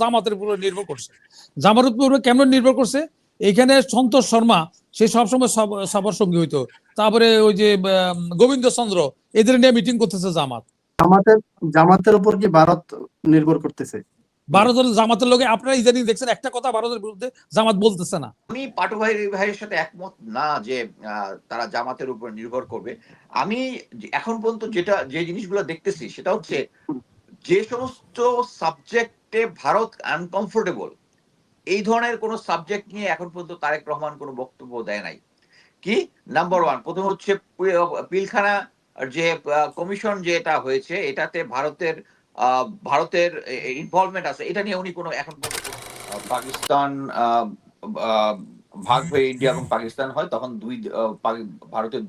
জামাতের উপর নির্ভর করছে। জামাতের উপর কেমন নির্ভর করছে? এখানে সন্তোষ শর্মা সে সবসময় সবার সঙ্গী হইতো, তারপরে ওই যে গোবিন্দ চন্দ্র, এদের নিয়ে মিটিং করতেছে জামাত। জামাতের উপর কি ভারত নির্ভর করতেছে? ভারতের জামাতের লোকে আপনারা ইদানিং দেখছেন একটা কথা ভারতের বিরুদ্ধে জামাত বলতেছে না। আমি পাটু ভাইয়ের সাথে একমত না যে তারা জামাতের উপর নির্ভর করবে। আমি এখন পর্যন্ত যে জিনিসগুলো দেখতেছি সেটা হচ্ছে যে সমস্ত সাবজেক্টে ভারত আনকমফোর্টেবল, এই ধরনের কোন সাবজেক্ট নিয়ে এখন পর্যন্ত তারেক রহমান কোনো বক্তব্য দেয় নাই। কি নাম্বার ওয়ান, প্রথম হচ্ছে পিলখানা যে কমিশন যেটা হয়েছে এটাতে ভারতের ইনভলভমেন্ট আছে, এটা নিয়ে উনি কোনো এখন পর্যন্ত পাকিস্তান ভাগ হয়ে ইন্ডিয়া এবং পাকিস্তান হয়, তখন ভারতের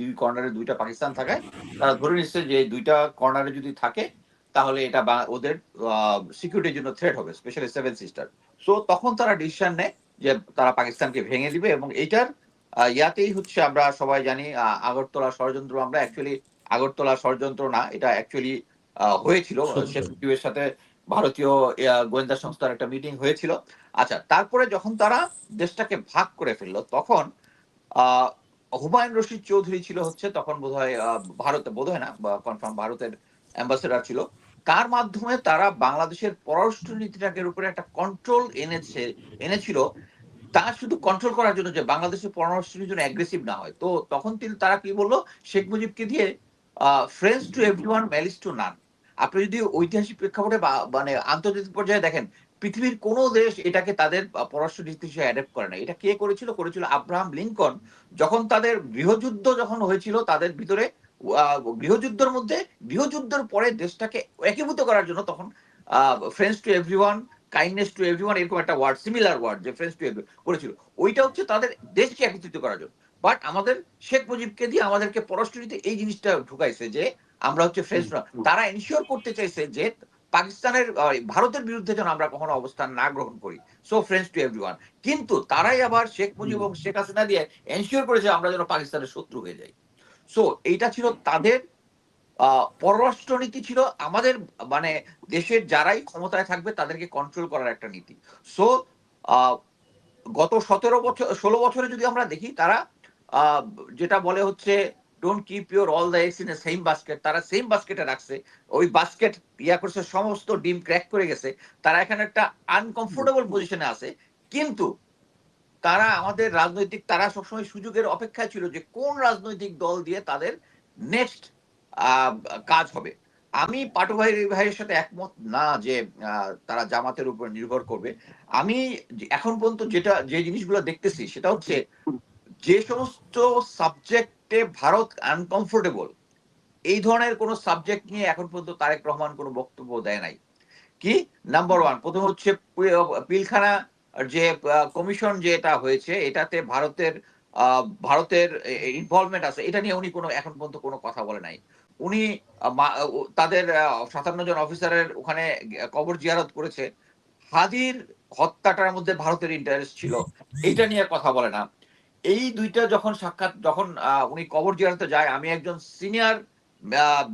দুই কর্নারে দুইটা পাকিস্তান থাকায় তারা ধরে নিচ্ছে যে দুইটা কর্নারে যদি থাকে তাহলে এটা ওদের সিকিউরিটির জন্য থ্রেট হবে, স্পেশালি সেভেন সিস্টার। সো তখন তারা ডিসিশন নেয় যে তারা পাকিস্তানকে ভেঙে দিবে, এবং এইটার ইয়াতেই হচ্ছে আমরা সবাই জানি আগরতলা ষড়যন্ত্র। আমরা অ্যাকচুয়ালি আগরতলা ষড়যন্ত্র না, এটা অ্যাকচুয়ালি হয়েছিল শেখ মুজিবের সাথে ভারতীয় গোয়েন্দা সংস্থার একটা মিটিং হয়েছিল। আচ্ছা, তারপরে যখন তারা দেশটাকে ভাগ করে ফেললো তখন হুমায়ুন রশিদ চৌধুরী ছিল হচ্ছে তখন বোধহয় ভারতে, বোধহয় না বা কনফার্ম, ভারতের অ্যাম্বাসেডার ছিল। তার মাধ্যমে তারা বাংলাদেশের পররাষ্ট্র নীতিটাকে উপরে একটা কন্ট্রোল এনেছিল, তা শুধু কন্ট্রোল করার জন্য যে বাংলাদেশের পররাষ্ট্র নীতি যেন অ্যাগ্রেসিভ না হয়। তো তখন তারা কি বললো, শেখ মুজিবকে দিয়ে friends to everyone malice two নান। আপনি যদি ঐতিহাসিক প্রেক্ষাপটে বা মানে আন্তর্জাতিক পর্যায়ে দেখেন, পৃথিবীর কোন দেশ এটাকে তাদের পররাষ্ট্র নীতি হিসেবে অ্যাডাপ্ট করে না। এটা কে করেছিল আব্রাহাম লিঙ্কন। যখন তাদের গৃহযুদ্ধ যখন হয়েছিল তাদের ভিতরে, গৃহযুদ্ধের পরে দেশটাকে একীভূত করার জন্য তখন friends to everyone, kindness to everyone, এরকম একটা ওয়ার্ড, সিমিলার ওয়ার্ড যে ফ্রেন্ডস টু এভরিওয়ান করেছিল, ওইটা হচ্ছে তাদের দেশকে একত্রিত করার জন্য। বাট আমাদের শেখ মুজিবকে দিয়ে আমাদেরকে পররাষ্ট্রনীতিতে এই জিনিসটা ঢুকাইছে যে আমরা হচ্ছে ফ্রেন্ডস। তারা এনশিওর করতে চাইছে যে পাকিস্তানের ভারতের বিরুদ্ধে যেন আমরা কখনো অবস্থান না গ্রহণ করি, সো ফ্রেন্ডস টু এভরিওয়ান। কিন্তু তারাই আবার শেখ মুজিব এবং শেখ হাসিনা দিয়ে এনশিওর করেছে আমরা যেন পাকিস্তানের শত্রু হয়ে যাই। সো এইটা ছিল তাদের পররাষ্ট্রনীতি, ছিল আমাদের মানে দেশের যারাই ক্ষমতায় থাকবে তাদেরকে কন্ট্রোল করার একটা নীতি। সো গত 16 বছরে যদি আমরা দেখি, তারা যেটা বলে হচ্ছে don't keep your all the eggs in a same basket, তারা সেম বাস্কেটে রাখছে, ওই বাস্কেট করছে, সমস্ত ডিম ক্র্যাক করে গেছে, তারা এখানে একটা আনকমফোর্টেবল পজিশনে আছে। কিন্তু তারা আমাদের রাজনৈতিক, তারা সবসময় সুযোগের অপেক্ষায় ছিল যে কোন রাজনৈতিক দল দিয়ে তাদের নেক্সট কাজ হবে। আমি পাটু ভাইয়ের সাথে একমত না যে তারা জামাতের উপর নির্ভর করবে। আমি এখন পর্যন্ত যে জিনিসগুলো দেখতেছি সেটা হচ্ছে যে সমস্ত সাবজেক্টে ভারত আনকমফোর্টেবল, এই ধরনের কোন সাবজেক্ট নিয়ে এখন পর্যন্ত তারেক রহমান কোনো বক্তব্য দেয় নাই। কি নাম্বার ওয়ান, প্রথম হচ্ছে পিলখানা যে কমিশন যেটা হয়েছে এটাতে ভারতের ইনভলভমেন্ট আছে, এটা নিয়ে উনি কোনো এখন পর্যন্ত কোনো কথা বলে নাই। উনি তাদের 57 জন অফিসারের ওখানে কবর জিয়ারত করেছে, হাদির হত্যাটার মধ্যে ভারতের ইন্টারেস্ট ছিল, এইটা নিয়ে কথা বলে না। এই দুইটা যখন সাক্ষাৎ, যখন উনি কবর জিয়ারতে যায়, আমি একজন সিনিয়র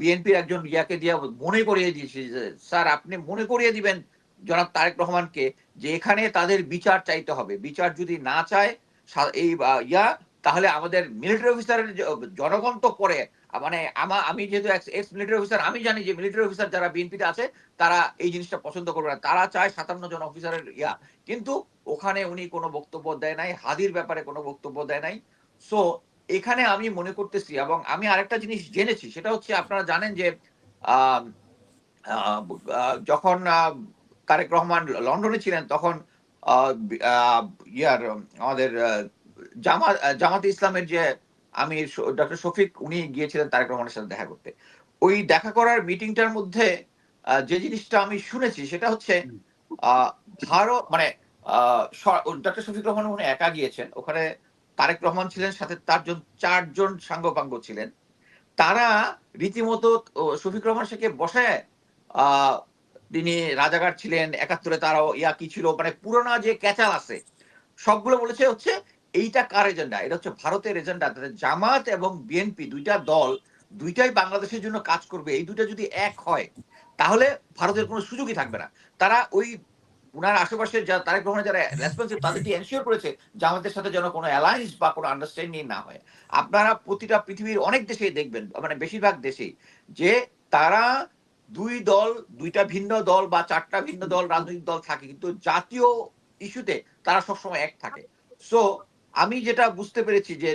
বিএনপির একজন ইয়াকে দিয়ে মনে করিয়ে দিয়েছি যে স্যার আপনি মনে করিয়ে দিবেন জনাব তারেক রহমানকে যে এখানে তাদের বিচার চাইতে হবে, বিচার যদি না চায় এই তাহলে আমাদের মিলিটারি অফিসারের জনগণ তো পরে, মানে আমি যেহেতু এক্স মিলিটারি অফিসার, আমি জানি যে মিলিটারি অফিসার যারা বিএনপিতে আছে তারা এই জিনিসটা পছন্দ করবে না, তারা চায় 57 জন অফিসারের কিন্তু ওখানে উনি কোনো বক্তব্য দেয় নাই, হাদির ব্যাপারে কোনো বক্তব্য দেয় নাই। সো এখানে আমি মনে করতেছি, এবং আমি আরেকটা জিনিস জেনেছি সেটা হচ্ছে, আপনারা জানেন যে যখন তারেক রহমান লন্ডনে ছিলেন তখন আমাদের জামাতে ইসলামের যে আমির ডক্টর শফিক, উনি গিয়েছিলেন তারেক রহমানের সাথে দেখা করতে। ওই দেখা করার মিটিংটার মধ্যে যে জিনিসটা আমি শুনেছি সেটা হচ্ছে ভারত মানে ডক্টর শফিক রহমান উনি একা গিয়েছেন ওখানে, তারেক রহমান ছিলেন, সাথে তার 4 জন সাঙ্গপাঙ্গ ছিলেন। তারা রীতিমতো শফিক রহমান শেখকে বসায়, তিনি রাজাকার ছিলেন, 71-এ তারাও কি ছিল, মানে পুরোনো যে ক্যাচাল আছে সবগুলো বলেছে হচ্ছে এইটা কার এজেন্ডা, এটা হচ্ছে ভারতের এজেন্ডা। জামাত এবং বিএনপি দুইটা দল, দুইটাই বাংলাদেশের জন্য কাজ করবে, এই দুইটা যদি এক হয় তাহলে ভারতের কোনো সুযোগই থাকবে না। তারা ওই উনার আশেপাশে যারা তারেক রহমানের যারা রেসপন্সিবল তাদেরকে এনশিওর করেছে জামাতের সাথে যেন কোনো অ্যালায়েন্স বা কোনো আন্ডারস্ট্যান্ডিং না হয়। আপনারা প্রতিটা পৃথিবীর অনেক দেশেই দেখবেন, মানে বেশিরভাগ দেশেই, যে তারা দুই দল, দুইটা ভিন্ন দল বা চারটা ভিন্ন দল, রাজনৈতিক দল থাকে, কিন্তু জাতীয় ইস্যুতে তারা সবসময় এক থাকে। সো আমি যেটা বুঝতে পেরেছি যে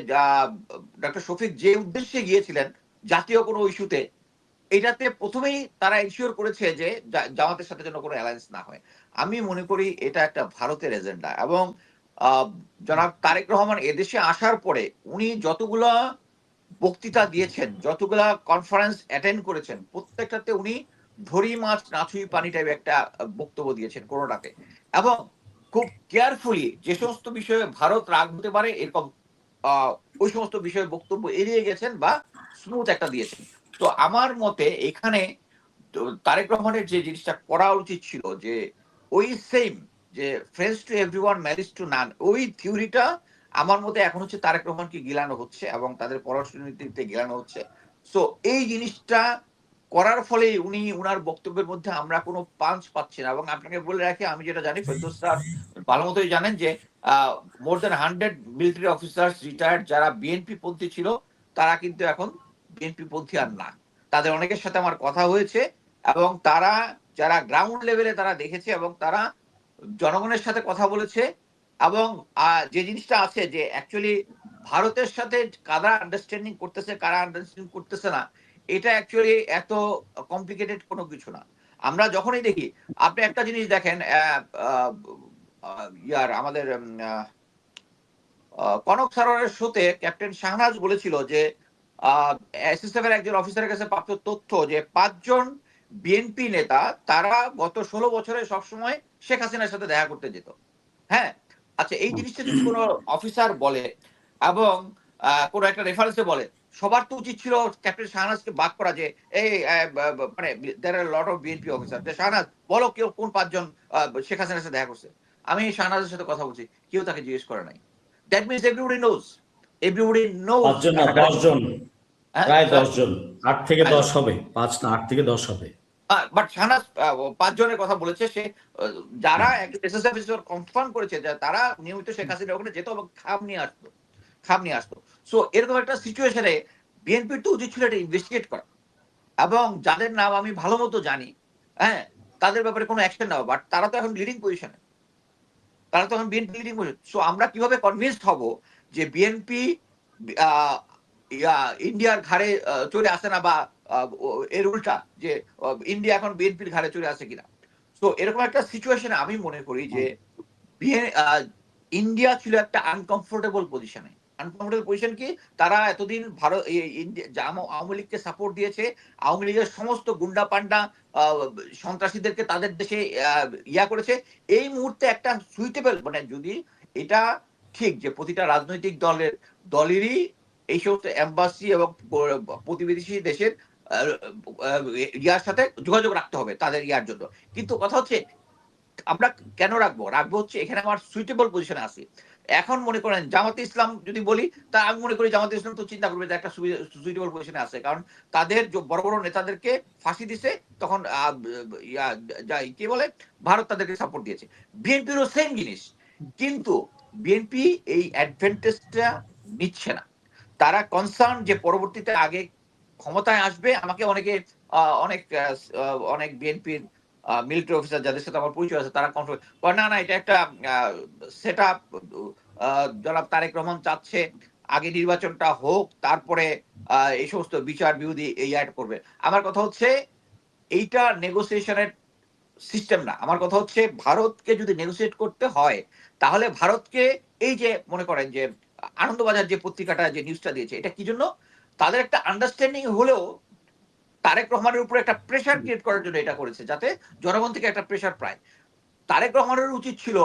ডক্টর শফিক যে উদ্দেশ্যে গিয়েছিলেন জাতীয় কোনো ইস্যুতে, এটাতে প্রথমেই তারা এনশিওর করেছে যে জামাতের সাথে যেন কোনো অ্যালায়েন্স না হয়। আমি মনে করি এটা একটা ভারতের এজেন্ডা। এবং জনাব তারেক রহমান এদেশে আসার পরে উনি যতগুলা বক্তৃতা দিয়েছেন, যতগুলা কনফারেন্স অ্যাটেন্ড করেছেন, প্রত্যেকটাতে উনি ধরি মাছ নাছুই পানি টাইপ একটা বক্তব্য দিয়েছেন কোনোটাতে। এবং খুব কেয়ারফুলি যে সমস্ত বিষয়ে ভারত রাগ হতে পারে এরকম ওই সমস্ত বিষয়ে বক্তব্য এড়িয়ে গেছেন বা স্মুথ একটা দিয়েছেন। তো আমার মতে এখানে তারেক রহমানের যে জিনিসটা করা উচিত ছিল যে ওই সেম যে friends to everyone marriage to none, ওই থিওরিটা আমার মতে এখন হচ্ছে তারেক রহমানকে গিলানো হচ্ছে এবং তাদের পররাষ্ট্রনীতিতে গিলানো হচ্ছে। সো এই জিনিসটা করার ফলে উনি উনার বক্তব্যের মধ্যে আমরা কোনো পাঞ্চ পাচ্ছি না। এবং আপনাকে বলে রাখি, আমি যেটা জানি, ফেরদৌস স্যার ভালো মতোই জানেন যে মোর দেন 100 মিলিটারি অফিসার্স রিটায়ার্ড যারা বিএনপি পন্থী ছিল, তারা কিন্তু এখন বিএনপি পন্থী আর না। তাদের অনেকের সাথে আমার কথা হয়েছে এবং তারা যারা গ্রাউন্ড লেভেলে তারা দেখেছে এবং তারা জনগণের সাথে কথা বলেছে। এবং যে জিনিসটা আছে যে অ্যাকচুয়ালি ভারতের সাথে কারা আন্ডারস্ট্যান্ডিং করতেছে কারা আন্ডারস্ট্যান্ডিং করতেছে না, এটা অ্যাকচুয়ালি এত কমপ্লিকেটেড কোনো কিছু না। আমরা যখনই দেখি, আপনি একটা জিনিস দেখেন, আমাদের কনক সারোয়ারের শোতে ক্যাপ্টেন শাহনাজ বলেছিল যে এসএসএফ এর একজন অফিসারের কাছে প্রাপ্ত তথ্য যে 5 জন বিএনপি নেতা তারা গত 16 বছরে সবসময় শেখ হাসিনার সাথে দেখা করতে যেত। হ্যাঁ, আচ্ছা, এই জিনিসটা যদি কোনো অফিসার বলে এবং কোনো একটা রেফারেন্সে বলে, সবার তো উচিত ছিল ক্যাপ্টেন শাহনাজকে বাদ করা যে এই মানে there are lot of BNP officer, Shahnaz বলো কেউ কোন 5 জন শেখ হাসিনার সাথে দেখা করছে। আমি শাহনাজের সাথে কথা বলছি, কেউ তাকে জিজ্ঞেস করে নাই। That means everybody knows. Everybody knows. 5 জন না 10 জন, হ্যাঁ, প্রায় 10 জন, 8 থেকে 10 হ্যাঁ, হবে, 5 না 8 থেকে 10 হবে। বাট শাহনাজ 5 জনের কথা বলেছে সে, যারা এসএসএফ কনফার্ম করেছে যে তারা নিয়মিত শেখ হাসিনা ওখানে যেত এবং খাম নিয়ে আসতো। সো এরকম একটা সিচুয়েশনে বিএনপির তো উচিত ছিল এটা ইনভেস্টিগেট করা এবং যাদের নাম আমি ভালো মতো জানি, হ্যাঁ, তাদের ব্যাপারে কোনো অ্যাকশন নেওয়া। বাট তারা তো এখন লিডিং পজিশনে, তারা তো এখন বিএনপি লিডিং পজিশন। সো আমরা কিভাবে কনভিন্সড হব যে বিএনপি ইন্ডিয়ার ঘাড়ে চলে আসে না, বা এর উল্টা যে ইন্ডিয়া এখন বিএনপির ঘাড়ে চলে আসে কিনা। তো এরকম একটা সিচুয়েশনে আমি মনে করি যে ইন্ডিয়া ছিল একটা আনকমফোর্টেবল পজিশনে। আনকমফোর্টেবল পজিশন কি, তারা এতদিন ভারত আওয়ামী লীগকে সাপোর্ট দিয়েছে, আওয়ামী লীগের সমস্ত গুন্ডা পান্ডা সন্ত্রাসীদেরকে তাদের দেশে ইয়া করেছে। এই মুহূর্তে একটা সুইটেবল, মানে যদি এটা ঠিক যে প্রতিটা রাজনৈতিক দলেরই এই সমস্ত এম্বাসি এবং প্রতিবেশী দেশের ইয়ার সাথে যোগাযোগ রাখতে হবে তাদের ইয়ার জন্য, কিন্তু কথা হচ্ছে আমরা কেন রাখবো হচ্ছে এখানে আমার সুইটেবল পজিশনে আছি। এখন মনে করেন জামাতে ইসলাম যদি বলি, তা আমি মনে করি জামাতে ইসলাম তো চিন্তা করবে যে একটা সুইটেবল পজিশনে আছে, কারণ তাদের বড় বড় নেতাদেরকে ফাঁসি দিছে, তখন কি বলে ভারত তাদেরকে সাপোর্ট দিয়েছে। বিএনপিরও সেম জিনিস, কিন্তু বিএনপি এই অ্যাডভান্টেজটা নিচ্ছে না। তারা কনসার্ন যে পরবর্তীতে আগে ক্ষমতায় আসবে। আমাকে অনেক বিএনপির মিলিটারি অফিসার যাদের সাথে আমার পরিচয় আছে তারা কনফার্ম করে, না এটা একটা সেট আপ, জনাব তারেক রহমান চাচ্ছে আগে নির্বাচনটা হোক, তারপরে এই সমস্ত বিচার বিরোধী এই অ্যাড করবে। আমার কথা হচ্ছে এইটা নেগোসিয়েশনের সিস্টেম না। আমার কথা হচ্ছে ভারতকে যদি নেগোসিয়েট করতে হয়, তাহলে ভারতকে এই যে মনে করেন যে আনন্দবাজার যে পত্রিকাটা যে নিউজটা দিয়েছে, এটা কি জন্য, তাদের একটা আন্ডারস্ট্যান্ডিং হলেও তারেক রহমানের উপর একটা প্রেশার ক্রিয়েট করার জন্য এটা করেছে, যাতে জনগণ থেকে একটা প্রেশার পায়। তারেক রহমানের উচিত ছিল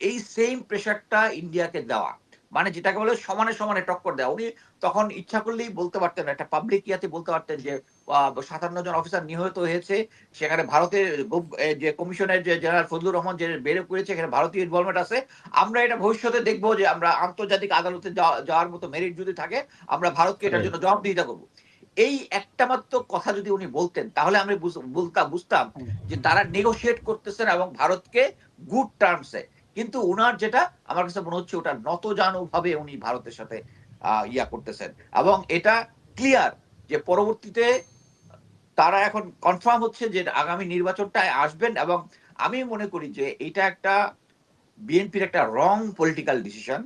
এই সেম প্রেশারটা ইন্ডিয়াকে দেওয়া, মানে যেটাকে বলে সমানে সমানে টক্কর দেওয়া। উনি তখন ইচ্ছা করলেই বলতে পারতেন, একটা পাবলিক ইয়াতে বলতে পারতেন যে 57 জন অফিসার নিহত হয়েছে, সেখানে ভারতের যে কমিশনের যে জেনারেল ফজলুর রহমান যে বের করেছে, এখানে ভারতীয় ইনভলভমেন্ট আছে। আমরা এটা ভবিষ্যতে দেখবো যে আমরা আন্তর্জাতিক আদালতে যাওয়ার মতো মেরিট যদি থাকে, আমরা ভারতকে এটার জন্য জবাবদিহিতা করবো। এই একটা মাত্র কথা যদি উনি বলতেন তাহলে আমি বুঝতাম যে তারা নেগোশিয়েট করতেছেন এবং ভারতকে গুড টার্মসে। কিন্তু উনার যেটা আমার কাছে মনে হচ্ছে ওটা নতজানু ভাবে উনি ভারতের সাথে ইয়া করতেছেন, এবং এটা ক্লিয়ার যে পরবর্তীতে তারা এখন কনফার্ম হচ্ছে যে আগামী নির্বাচনটায় আসবেন। এবং আমি মনে করি যে এটা একটা বিএনপির একটা রং পলিটিক্যাল ডিসিশন